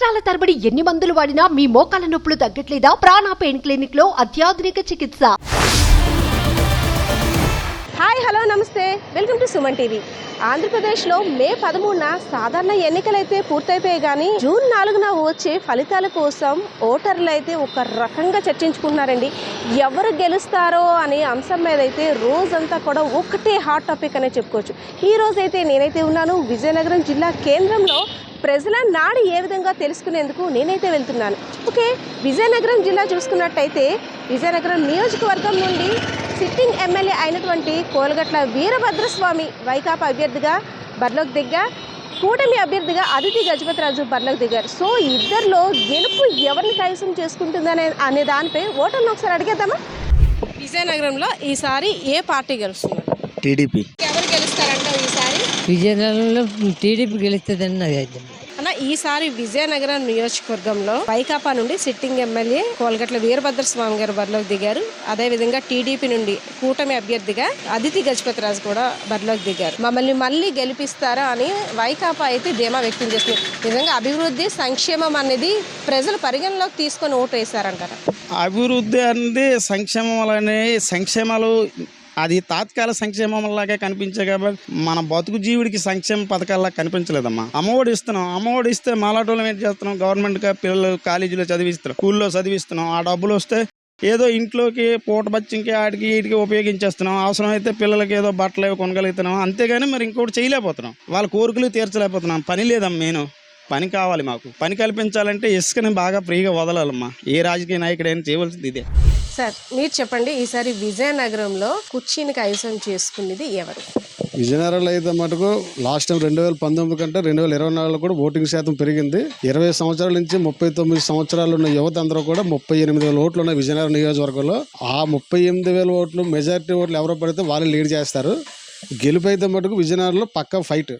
సంవత్సరాల తరబడి ఎన్ని మందులు వాడినా మీ మోకాల నొప్పులు తగ్గట్లేదా? ప్రాణ పెయిన్ క్లినిక్ లో అత్యాధునిక చికిత్స. హాయ్ హలో నమస్తే, వెల్కమ్ టు సుమన్ టీవీ. ఆంధ్రప్రదేశ్లో మే 13న సాధారణ ఎన్నికలైతే పూర్తయిపోయాయి, కానీ జూన్ 4న వచ్చే ఫలితాల కోసం ఓటర్లు అయితే ఒక రకంగా చర్చించుకుంటున్నారండి. ఎవరు గెలుస్తారో అనే అంశం మీద అయితే రోజంతా కూడా ఒకటే హాట్ టాపిక్ అనే చెప్పుకోవచ్చు. ఈ రోజైతే నేనైతే ఉన్నాను విజయనగరం జిల్లా కేంద్రంలో. ప్రజల నాడి ఏ విధంగా తెలుసుకునేందుకు నేనైతే వెళ్తున్నాను. ఓకే, విజయనగరం జిల్లా చూసుకున్నట్టయితే విజయనగరం నియోజకవర్గం నుండి సిట్టింగ్ ఎమ్మెల్యే అయినటువంటి కోలగట్ల వీరభద్రస్వామి వైకాపా అభ్యర్థిగా బరిలోకి దిగ్గా, కూటమి అభ్యర్థిగా అదితి గజపతిరాజు బరిలోకి దిగారు. సో ఇద్దరిలో గెలుపు ఎవరిని కైవసం చేసుకుంటుందనే అనే దానిపై ఓటర్లు ఒకసారి అడిగేద్దామా? విజయనగరంలో ఈసారి ఏ పార్టీ గెలుస్తున్నారు? టీడీపీ. ఎవరు గెలుస్తారంటే ఈసారి? విజయనగరంలో టీడీపీ గెలుస్తుందని నాకు అయితే. అన్న, ఈసారి విజయనగరం నియోజకవర్గంలో వైకాపా నుండి సిట్టింగ్ ఎమ్మెల్యే కోలగట్ల వీరభద్రస్వామి గారు బరిలోకి దిగారు. అదేవిధంగా టీడీపీ నుండి కూటమి అభ్యర్థిగా అదితి గజపతిరాజు కూడా బరిలోకి దిగారు. మమ్మల్ని మళ్ళీ గెలిపిస్తారా అని వైకాపా అయితే ధీమా వ్యక్తం చేస్తుంది. నిజంగా అభివృద్ధి సంక్షేమం అనేది ప్రజలు పరిగణలోకి తీసుకొని ఓటు వేశారంటారా? అభివృద్ధి అనేది సంక్షేమాలు అది తాత్కాలిక సంక్షేమంలాగే కనిపించే కాబట్టి మన బతుకు జీవుడికి సంక్షేమ పథకాల్లా కనిపించలేదమ్మా. అమ్మఒడి ఇస్తున్నాం, అమ్మఒడి ఇస్తే మాలాటోళ్ళం ఏంటి చేస్తున్నాం? గవర్నమెంట్గా పిల్లలు కాలేజీలో చదివిస్తున్నాం, స్కూల్లో చదివిస్తున్నాం. ఆ డబ్బులు వస్తే ఏదో ఇంట్లోకి పూట బచ్చింకి ఆడికి వీటికి ఉపయోగించేస్తున్నాం. అవసరమైతే పిల్లలకి ఏదో బట్టలు ఏవో కొనగలుగుతున్నాం, అంతేగాని మరి ఇంకోటి చేయలేకపోతున్నాం. వాళ్ళ కోరికలు తీర్చలేకపోతున్నాం. పని లేదమ్మా, నేను పని కావాలి. మాకు పని కల్పించాలంటే ఇసుకని బాగా ఫ్రీగా వదలాలమ్మా. ఏ రాజకీయ నాయకుడైనా చేయవలసింది ఇదే. సార్, మీరు చెప్పండి, ఈసారి విజయనగరంలో కుర్చీని కైవసం చేసుకునేది ఎవరు? విజయనగరంలో అయితే మటుకు లాస్ట్ టైం 2019 కంటే 2024లో కూడా ఓటింగ్ శాతం పెరిగింది. 20 సంవత్సరాల నుంచి 39 సంవత్సరాలు ఉన్న యువత అందరూ కూడా 38,000 ఓట్లు ఉన్నాయి విజయనగరం నియోజకవర్గంలో. ఆ 38,000 ఓట్లు మెజారిటీ ఓట్లు ఎవరో పడితే వాళ్ళు లీడ్ చేస్తారు. గెలుపు అయితే మటుకు విజయనగరంలో పక్కా ఫైట్.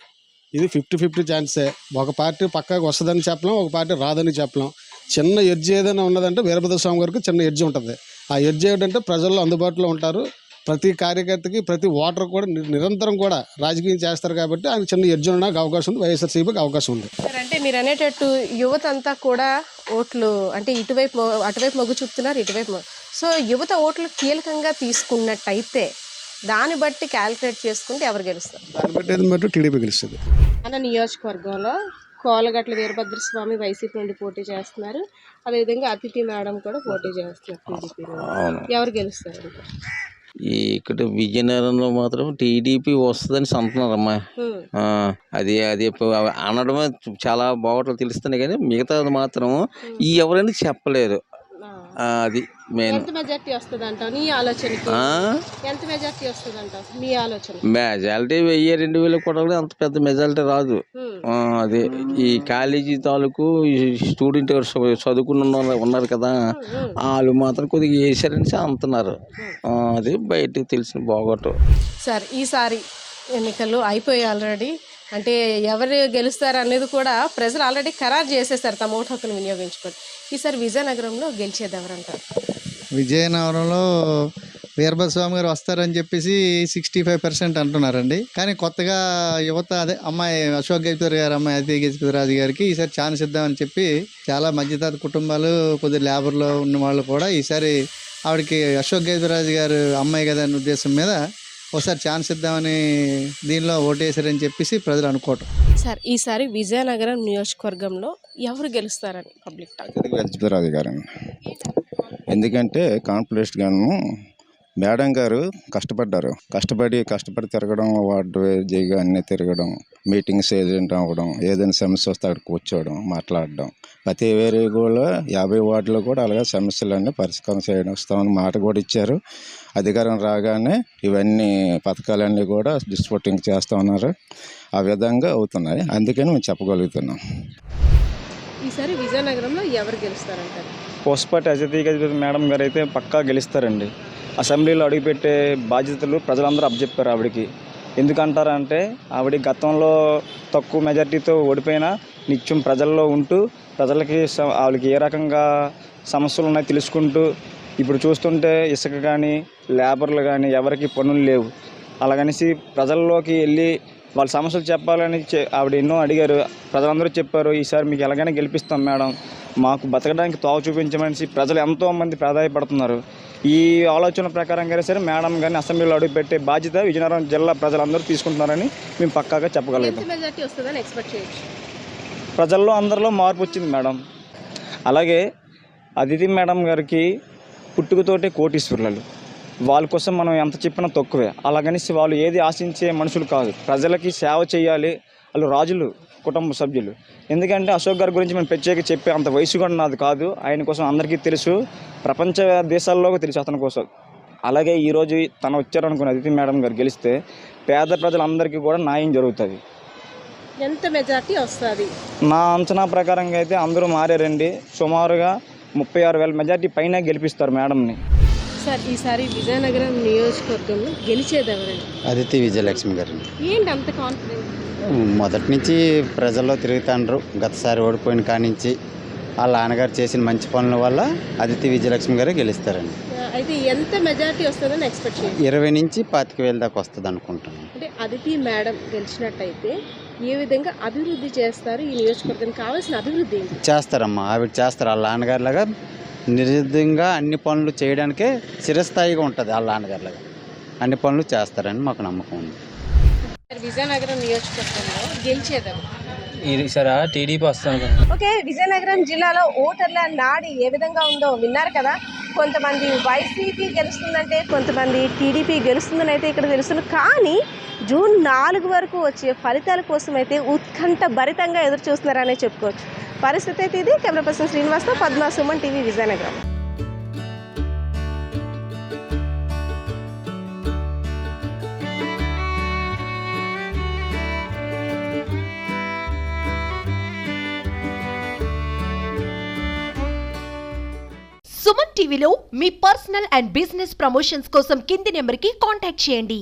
ఇది 50-50 ఛాన్సే. ఒక పార్టీ పక్కాగా వస్తుందని చెప్పలేం, ఒక పార్టీ రాదని చెప్పలేం. చిన్న ఎడ్జ్ ఏదైనా ఉన్నదంటే వీరభద్రస్వామి గారికి చిన్న ఎడ్జ్ ఉంటుంది. ఆ ఎడ్జ్ ఏంటంటే ప్రజల్లో అందుబాటులో ఉంటారు. ప్రతి కార్యకర్తకి ప్రతి ఓటర్ కూడా నిరంతరం కూడా రాజకీయం చేస్తారు కాబట్టి ఆయన చిన్న ఎడ్జ్ ఉండడానికి అవకాశం ఉంది. వైఎస్ఆర్సీపీకి అవకాశం ఉంది. అంటే మీరు అనేటట్టు యువత అంతా కూడా ఓట్లు అంటే అటువైపు మొగ్గు చూపుతున్నారు, ఇటువైపు. సో యువత ఓట్లు కీలకంగా తీసుకున్నట్టయితే దాన్ని బట్టి క్యాలిక్యులేట్ చేసుకుంటే ఎవరు గెలుస్తారు? దాన్ని బట్టి టీడీపీ గెలుస్తుంది. అన్న, నియోజకవర్గంలో కోలగట్ల వీరభద్రస్వామి వైసీపీ నుండి పోటీ చేస్తున్నారు. అదేవిధంగా అతిథి మేడం కూడా పోటీ చేస్తున్నారు టీడీపీ. ఎవరు గెలుస్తారు? ఇక్కడ విజయనగరంలో మాత్రం టీడీపీ వస్తుందని అంటున్నారమ్మా. అది అనడమే చాలా బాగా తెలుస్తున్నాయి, కానీ మిగతాది మాత్రం ఎవరైనా చెప్పలేరు. అది మెజారిటీ వస్తుంది అంటావు నీ ఆలోచనకి? ఎంత మెజారిటీ వస్తుంది అంటావు నీ ఆలోచన? మెజారిటీ 1000-2000 కూడా అంత పెద్ద మెజారిటీ రాదు. అదే ఈ కాలేజీ తాలూకు స్టూడెంట్ చదువుకున్న ఉన్నారు కదా, వాళ్ళు మాత్రం కొద్దిగా వేసారని అంటున్నారు. అది బయటకు తెలిసిన బాగోటు. సార్, ఈసారి ఎన్నికలు అయిపోయాయి ఆల్రెడీ. అంటే ఎవరు గెలుస్తారు అనేది కూడా ప్రజలు ఆల్రెడీ ఖరారు చేసేసారు తమ ఓటు హక్కును వినియోగించుకొని. ఈసారి విజయనగరంలో గెలిచేది ఎవరంటారు? విజయనగరంలో వీరభద్రస్వామి గారు వస్తారని చెప్పేసి 65% అంటున్నారండి. కానీ కొత్తగా యువత అదే అమ్మాయి అశోక్ గజపతి గారు అమ్మాయి అదితి గజపతిరాజు గారికి ఈసారి ఛాన్స్ ఇద్దామని చెప్పి చాలా మధ్యతరగతి కుటుంబాలు కొద్దిగా లేబర్లో ఉన్న వాళ్ళు కూడా ఈసారి ఆవిడకి అశోక్ గజపతిరాజు గారు అమ్మాయి కదా అనే ఉద్దేశం మీద ఒకసారి ఛాన్స్ ఇద్దామని దీనిలో ఓటేసారని చెప్పేసి ప్రజలు అనుకోవటం. సార్, ఈసారి విజయనగరం నియోజకవర్గంలో ఎవరు గెలుస్తారని పబ్లిక్ టాక్? గజపతిరాజు గారు. ఎందుకంటే కాన్ఫిడెంట్ గాను మేడం గారు కష్టపడి తిరగడం, వార్డు జైగా అన్నీ తిరగడం, మీటింగ్స్ ఏజెంట్ అవ్వడం, ఏదైనా సమస్య వస్తే అక్కడ కూర్చోవడం, మాట్లాడడం. ప్రతి వేరే కూడా 50 వార్డులో కూడా అలాగే సమస్యలన్నీ పరిష్కారం చేయడం వస్తామని మాట కూడా ఇచ్చారు. అధికారం రాగానే ఇవన్నీ పథకాలన్నీ కూడా డిస్ట్రిబ్యూటింగ్ చేస్తూ ఉన్నారు. ఆ విధంగా అవుతున్నాయి. అందుకని మేము చెప్పగలుగుతున్నాం. ఈసారి విజయనగరంలో ఎవరు గెలుస్తారంటారు? పోస్పాటి అతిథి గజపతి మేడం గారు అయితే పక్కా గెలుస్తారండి. అసెంబ్లీలో అడుగుపెట్టే బాధ్యతలు ప్రజలందరూ అప్పచెప్పారు ఆవిడకి. ఎందుకంటారంటే ఆవిడ గతంలో తక్కువ మెజార్టీతో ఓడిపోయినా నిత్యం ప్రజల్లో ఉంటూ ప్రజలకి ఆవిడకి ఏ రకంగా సమస్యలు ఉన్నాయో తెలుసుకుంటూ, ఇప్పుడు చూస్తుంటే ఇసుక కానీ లేబర్లు కానీ ఎవరికి పనులు లేవు. అలాగనేసి ప్రజల్లోకి వెళ్ళి వాళ్ళ సమస్యలు చెప్పాలని ఆవిడ ఎన్నో అడిగారు. ప్రజలందరూ చెప్పారు, ఈసారి మీకు ఎలాగైనా గెలిపిస్తాం మేడం, మాకు బతకడానికి తోవ చూపించమని ప్రజలు ఎంతోమంది ప్రాధాయపడుతున్నారు. ఈ ఆలోచన ప్రకారంగా సరే మేడం గారిని అసెంబ్లీలో అడుగుపెట్టే బాధ్యత విజయనగరం జిల్లా ప్రజలందరూ తీసుకుంటున్నారని మేము పక్కాగా చెప్పగలుగుతాం. మెజార్టీ వస్తుందని ఎక్స్పెక్ట్ చేయొచ్చు. ప్రజల్లో అందరిలో మార్పు వచ్చింది మేడం. అలాగే అదితి మేడం గారికి పుట్టుకతోటే కోటీశ్వరులు. వాళ్ళ కోసం మనం ఎంత చెప్పినా తక్కువే. అలాగనేసి వాళ్ళు ఏది ఆశించే మనుషులు కాదు, ప్రజలకి సేవ చేయాలి. వాళ్ళు రాజులు కుటుంబ సభ్యులు. ఎందుకంటే అశోక్ గారి గురించి మనం ప్రత్యేక చెప్పే అంత వయసు కూడా నాది కాదు. ఆయన కోసం అందరికీ తెలుసు, ప్రపంచ దేశాల్లో తెలుసు అతని కోసం. అలాగే ఈరోజు తను వచ్చారనుకున్న అదితి మేడం గారు గెలిస్తే పేద ప్రజలందరికీ కూడా న్యాయం జరుగుతుంది. ఎంత మెజార్టీ వస్తుంది? నా అంచనా ప్రకారంగా అయితే అందరూ మారారండి. సుమారుగా 36,000 మెజార్టీ పైన గెలిపిస్తారు మేడంని. సార్ ఈసారి విజయనగరం నియోజకవర్గంలో గెలిచేది ఎవరండి? అదితి విజయలక్ష్మి గారు. ఏంటి అంత కాన్ఫిడెంట్? మొదటి నుంచి ప్రజల్లో తిరుగుతాండ్రు. గతసారి ఓడిపోయిన కానించి వాళ్ళ నాన్నగారు చేసిన మంచి పనుల వల్ల అదితి విజయలక్ష్మి గారే గెలుస్తారండి. అయితే ఎంత మెజార్టీ వస్తుందని ఎక్స్పెక్ట్ చేయండి? 20 నుంచి 25,000 దాకా వస్తుంది అనుకుంటున్నాను. అంటే అదితి మేడం గెలిచినట్టయితే ఏ విధంగా అభివృద్ధి చేస్తారు? ఈ నియోజకవర్గానికి కావాల్సిన అభివృద్ధి ఏంటి చేస్తారమ్మా, ఆవిడ చేస్తారు. వాళ్ళ నాన్నగారిలాగా నిర్దిష్టంగా అన్ని పనులు చేయడానికే చిరస్థాయిగా ఉంటుంది. వాళ్ళ నాన్నగారిలాగా అన్ని పనులు చేస్తారని మాకు నమ్మకం ఉంది. విజయనగరం నియోజకవర్గంలో గెలిచేది ఈసారి టీడీపీ వస్తాను. ఓకే, విజయనగరం జిల్లాలో ఓటర్ల నాడి ఏ విధంగా ఉందో విన్నారు కదా. కొంతమంది వైసీపీ గెలుస్తుందంటే, కొంతమంది టీడీపీ గెలుస్తుందని అయితే ఇక్కడ తెలుస్తుంది. కానీ జూన్ 4 వరకు వచ్చే ఫలితాల కోసం అయితే ఉత్కంఠ భరితంగా ఎదురు చూస్తున్నారనే చెప్పుకోవచ్చు. పరిస్థితి అయితే ఇది. కెమెరా పర్సన్ శ్రీనివాస్తో పద్మా, సుమన్ టీవీ, విజయనగరం. సుమన్ టీవీలో మీ పర్సనల్ అండ్ బిజినెస్ ప్రమోషన్స్ కోసం కింది నెంబర్కి కాంటాక్ట్ చేయండి.